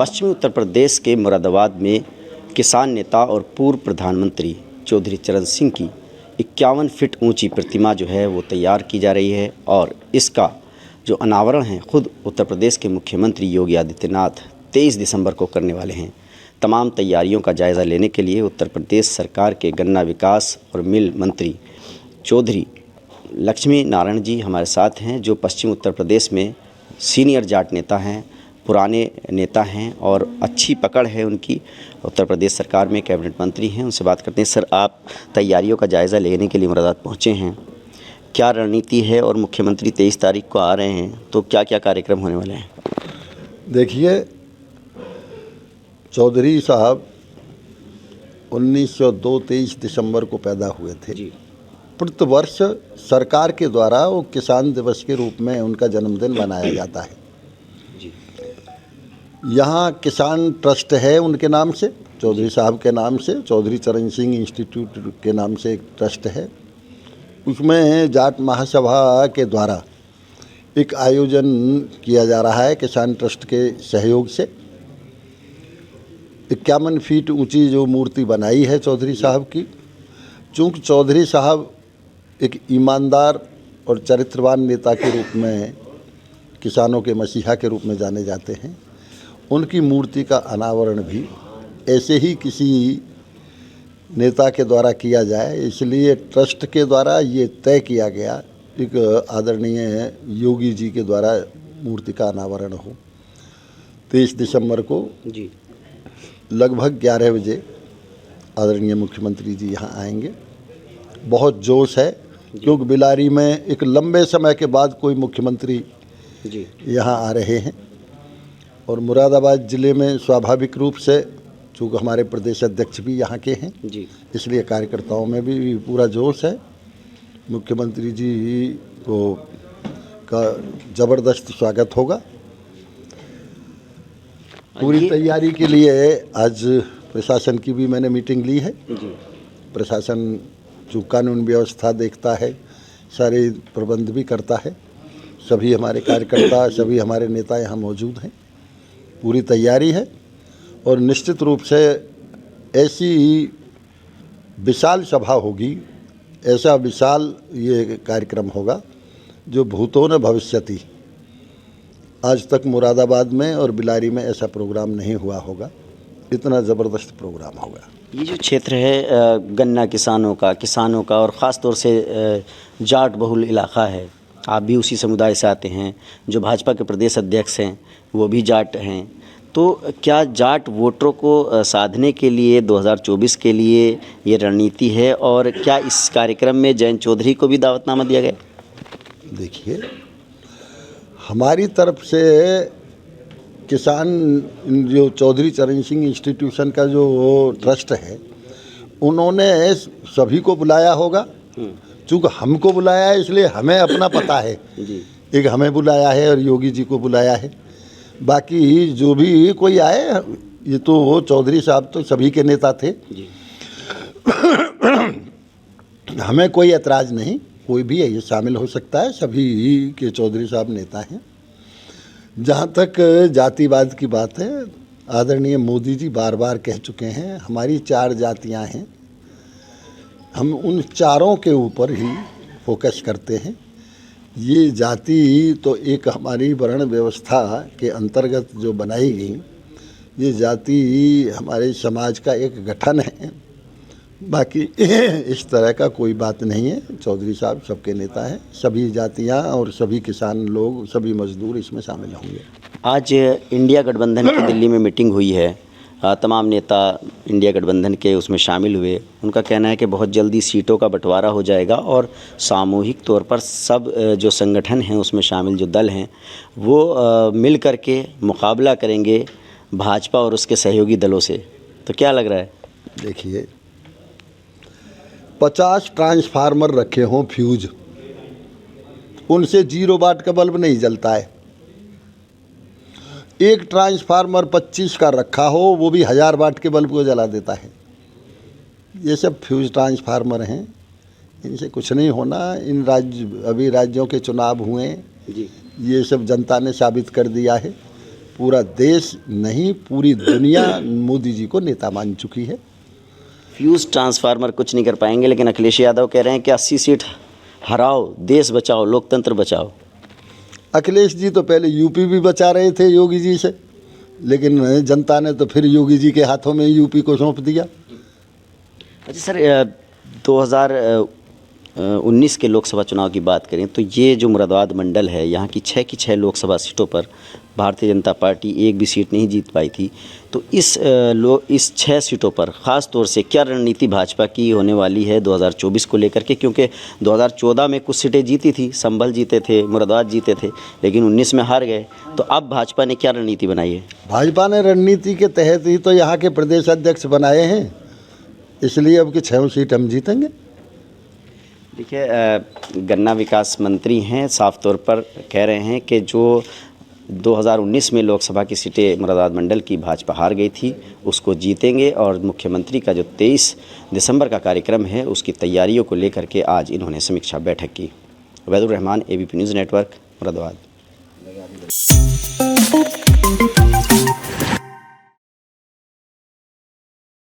पश्चिमी उत्तर प्रदेश के मुरादाबाद में किसान नेता और पूर्व प्रधानमंत्री चौधरी चरण सिंह की 51 फीट ऊंची प्रतिमा जो है वो तैयार की जा रही है और इसका जो अनावरण है खुद उत्तर प्रदेश के मुख्यमंत्री योगी आदित्यनाथ 23 दिसंबर को करने वाले हैं। तमाम तैयारियों का जायज़ा लेने के लिए उत्तर प्रदेश सरकार के गन्ना विकास और मिल मंत्री चौधरी लक्ष्मी नारायण जी हमारे साथ हैं, जो पश्चिम उत्तर प्रदेश में सीनियर जाट नेता हैं, पुराने नेता हैं और अच्छी पकड़ है उनकी। उत्तर प्रदेश सरकार में कैबिनेट मंत्री हैं। उनसे बात करते हैं। सर, आप तैयारियों का जायज़ा लेने के लिए मुरादाबाद पहुँचे हैं, क्या रणनीति है और मुख्यमंत्री 23 तारीख को आ रहे हैं तो क्या क्या कार्यक्रम होने वाले हैं? देखिए, चौधरी साहब 1902 23 दिसंबर को पैदा हुए थे जी। प्रतिवर्ष सरकार के द्वारा वो किसान दिवस के रूप में उनका जन्मदिन मनाया जाता है जी। यहाँ किसान ट्रस्ट है उनके नाम से, चौधरी साहब के नाम से, चौधरी चरण सिंह इंस्टीट्यूट के नाम से एक ट्रस्ट है। उसमें जाट महासभा के द्वारा एक आयोजन किया जा रहा है किसान ट्रस्ट के सहयोग से। 51 फीट ऊंची जो मूर्ति बनाई है चौधरी साहब की, चूँकि चौधरी साहब एक ईमानदार और चरित्रवान नेता के रूप में, किसानों के मसीहा के रूप में जाने जाते हैं, उनकी मूर्ति का अनावरण भी ऐसे ही किसी नेता के द्वारा किया जाए, इसलिए ट्रस्ट के द्वारा ये तय किया गया एक आदरणीय योगी जी के द्वारा मूर्ति का अनावरण हो। 23 दिसंबर को जी लगभग 11 बजे आदरणीय मुख्यमंत्री जी यहाँ आएंगे। बहुत जोश है क्योंकि बिलारी में एक लंबे समय के बाद कोई मुख्यमंत्री जी यहाँ आ रहे हैं और मुरादाबाद ज़िले में स्वाभाविक रूप से चूँकि हमारे प्रदेश अध्यक्ष भी यहाँ के हैं जी, इसलिए कार्यकर्ताओं में भी पूरा जोश है। मुख्यमंत्री जी को का ज़बरदस्त स्वागत होगा। पूरी तैयारी के लिए आज प्रशासन की भी मैंने मीटिंग ली है जी। प्रशासन जो कानून व्यवस्था देखता है, सारे प्रबंध भी करता है। सभी हमारे कार्यकर्ता, सभी हमारे नेता यहाँ मौजूद हैं। पूरी तैयारी है और निश्चित रूप से ऐसी विशाल सभा होगी, ऐसा विशाल ये कार्यक्रम होगा जो भूतो न भविष्यति। आज तक मुरादाबाद में और बिलारी में ऐसा प्रोग्राम नहीं हुआ होगा, इतना ज़बरदस्त प्रोग्राम होगा। ये जो क्षेत्र है गन्ना किसानों का और ख़ास तौर से जाट बहुल इलाका है, आप भी उसी समुदाय से आते हैं। जो भाजपा के प्रदेश अध्यक्ष हैं वो भी जाट हैं, तो क्या जाट वोटरों को साधने के लिए 2024 के लिए ये रणनीति है और क्या इस कार्यक्रम में जयंत चौधरी को भी दावतनामा दिया गया? देखिए, हमारी तरफ से किसान जो चौधरी चरण सिंह इंस्टीट्यूशन का जो ट्रस्ट है, उन्होंने सभी को बुलाया होगा। चूँकि हमको बुलाया है इसलिए हमें अपना पता है जी। एक हमें बुलाया है और योगी जी को बुलाया है। बाकी जो भी कोई आए, ये तो चौधरी साहब तो सभी के नेता थे जी। हमें कोई ऐतराज़ नहीं, कोई भी ये शामिल हो सकता है, सभी के चौधरी साहब नेता हैं। जहाँ तक जातिवाद की बात है, आदरणीय मोदी जी बार बार कह चुके हैं हमारी 4 जातियाँ हैं, हम उन चारों के ऊपर ही फोकस करते हैं। ये जाति तो एक हमारी वर्ण व्यवस्था के अंतर्गत जो बनाई गई, ये जाति हमारे समाज का एक गठन है। बाकी इस तरह का कोई बात नहीं है। चौधरी साहब सबके नेता हैं, सभी जातियां और सभी किसान लोग, सभी मजदूर इसमें शामिल होंगे। आज इंडिया गठबंधन की दिल्ली में मीटिंग हुई है, तमाम नेता इंडिया गठबंधन के उसमें शामिल हुए। उनका कहना है कि बहुत जल्दी सीटों का बंटवारा हो जाएगा और सामूहिक तौर पर सब जो संगठन हैं उसमें शामिल जो दल हैं वो मिल कर के मुकाबला करेंगे भाजपा और उसके सहयोगी दलों से। तो क्या लग रहा है? देखिए, 50 ट्रांसफार्मर रखे हों फ्यूज, उनसे 0 वाट का बल्ब नहीं जलता है। एक ट्रांसफार्मर 25 का रखा हो, वो भी 1000 वाट के बल्ब को जला देता है। ये सब फ्यूज ट्रांसफार्मर हैं, इनसे कुछ नहीं होना। अभी राज्यों के चुनाव हुए जी, ये सब जनता ने साबित कर दिया है। पूरा देश नहीं, पूरी दुनिया मोदी जी को नेता मान चुकी है। फ्यूज ट्रांसफार्मर कुछ नहीं कर पाएंगे, लेकिन अखिलेश यादव कह रहे हैं कि 80 सीट हराओ, देश बचाओ, लोकतंत्र बचाओ। अखिलेश जी तो पहले यूपी भी बचा रहे थे योगी जी से, लेकिन जनता ने तो फिर योगी जी के हाथों में यूपी को सौंप दिया। अच्छा सर, 2019 के लोकसभा चुनाव की बात करें तो ये जो मुरादाबाद मंडल है, यहाँ की 6 लोकसभा सीटों पर भारतीय जनता पार्टी एक भी सीट नहीं जीत पाई थी। तो इस 6 सीटों पर ख़ास तौर से क्या रणनीति भाजपा की होने वाली है 2024 को लेकर के? क्योंकि 2014 में कुछ सीटें जीती थी, संभल जीते थे, मुरादाबाद जीते थे, लेकिन 19 में हार गए। तो अब भाजपा ने क्या रणनीति बनाई है? भाजपा ने रणनीति के तहत ही तो यहाँ के प्रदेश अध्यक्ष बनाए हैं, इसलिए अब की 6 सीट हम जीतेंगे। देखिए, गन्ना विकास मंत्री हैं, साफ तौर पर कह रहे हैं कि जो 2019 में लोकसभा की सीटें मुरादाबाद मंडल की भाजपा हार गई थी, उसको जीतेंगे। और मुख्यमंत्री का जो 23 दिसंबर का कार्यक्रम है, उसकी तैयारियों को लेकर के आज इन्होंने समीक्षा बैठक की। Ubaidur Rahman, ABP news network, Moradabad.